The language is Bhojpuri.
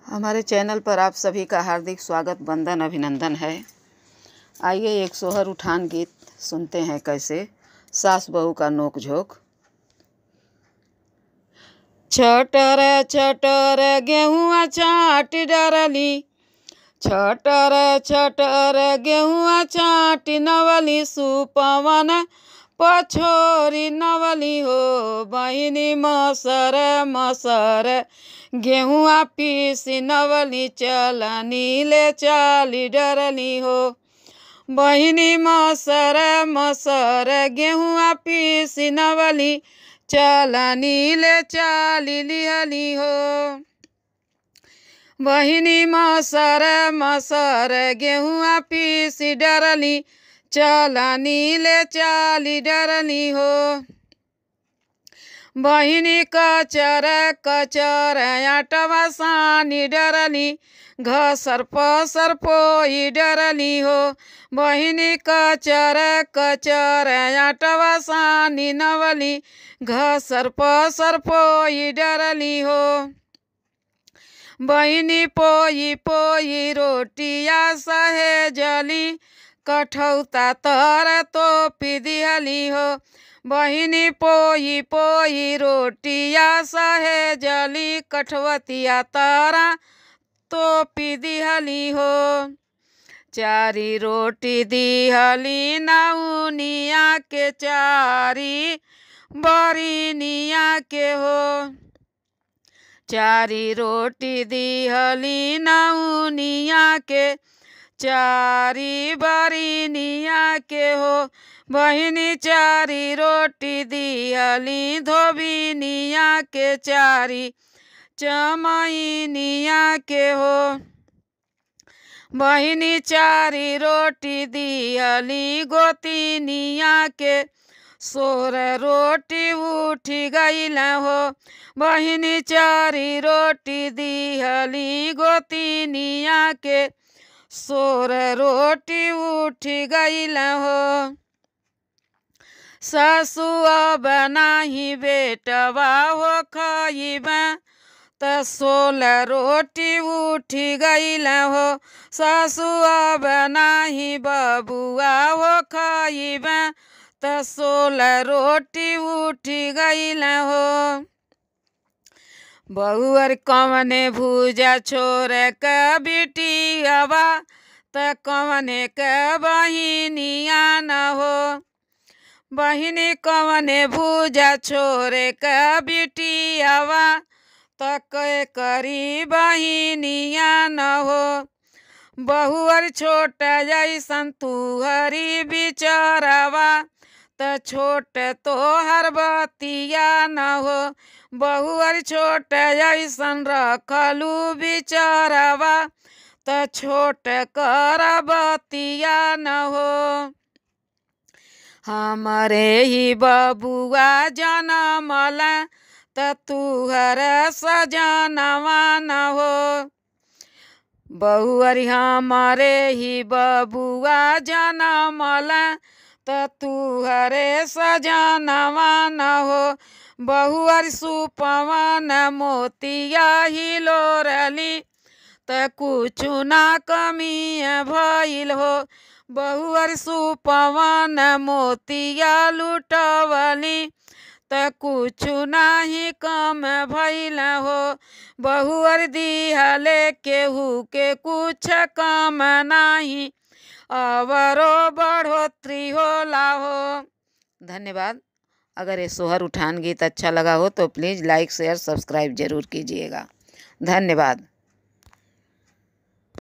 हमारे चैनल पर आप सभी का हार्दिक स्वागत वंदन अभिनंदन है। आइए एक सोहर उठान गीत सुनते हैं कैसे सास बहू का नोक झोंक। छटर छटर गेहुआ छाट डरली, छटर छटर गेहुआ छाट नवली, सुपवन पछोरी नवली हो। बहिनी मसर मसर गेहुआ पीसी नवली, चलनी ले चाली डरली हो। बहिनी मसर मसर गेहुआ पीसी नवली, चलनी ले चाली लिहली हो। बहिनी मसर मसर गेहुआ पीसी डरली, चलनी ले चाली डरली हो। बहिनी कचर कचर आटवा सानी डरली, घसर पसर पोई डरली हो। बहिनी कचर कचर आटवा सानी नवली, घसर पसर पोई डरली हो। बहिनी पोई पोई रोटिया सहेजली, कठौता तर तोपी दिहली हो। बहिनी पोई पोई रोटिया सहेजली, कठवतिया तारा तोपी दिहली हो। चारी रोटी दिहली नौनिया के, चारी बरिनिया के हो। चारी रोटी दिहली नौनिया के, चारी बरिनिया के हो। बहिनी चारी रोटी दिहली धोबिनिया के, चारी चमैनिया के हो। बहिनी चारी रोटी दिहली गोतिनिया के, सोर रोटी उठी गईल हो। बहिनी चारी रोटी दिहली गोतिनिया के, सोर रोटी उठी गईल हो। ससुआ बनाही बेटवा हो खइबा, त 16 रोटी उठी गईल हो। ससुआ बनाही बबुआ हो खइबा, त 16 रोटी उठी गईल हो। बहुअर कवने भूजा छोर के बिटियावा, त कवने के बहिनिया न हो। बहिनी कवने भूजा छोरे के बिटियावा, त के करी बहिनिया न हो। बहुअर छोट जैसन तुहरी बिचरवा, त छोट तोहर बतिया न हो। बहुअर छोट जैसन रखलू बिचरवा, त छोट कर बतिया न हो। हमरे ही बबुआ जनमला, त तुहर सजनवा न हो। बहुअर हमरे ही बबुआ जनमला, त तुहरे सजनवा न हो। बहुअर सुपवन मोतिया हिलोरली, त कुछु ना कमी भइल हो। बहुअर सुपवन मोतिया लुटवली, त कुछु नाही कम भइल हो। बहुअर दिहले केहू के कुछ कम नाही, अवरो बढ़ोतरी होला हो। धन्यवाद। अगर ये सोहर उठान गीत अच्छा लगा हो तो प्लीज़ लाइक शेयर सब्सक्राइब जरूर कीजिएगा। धन्यवाद।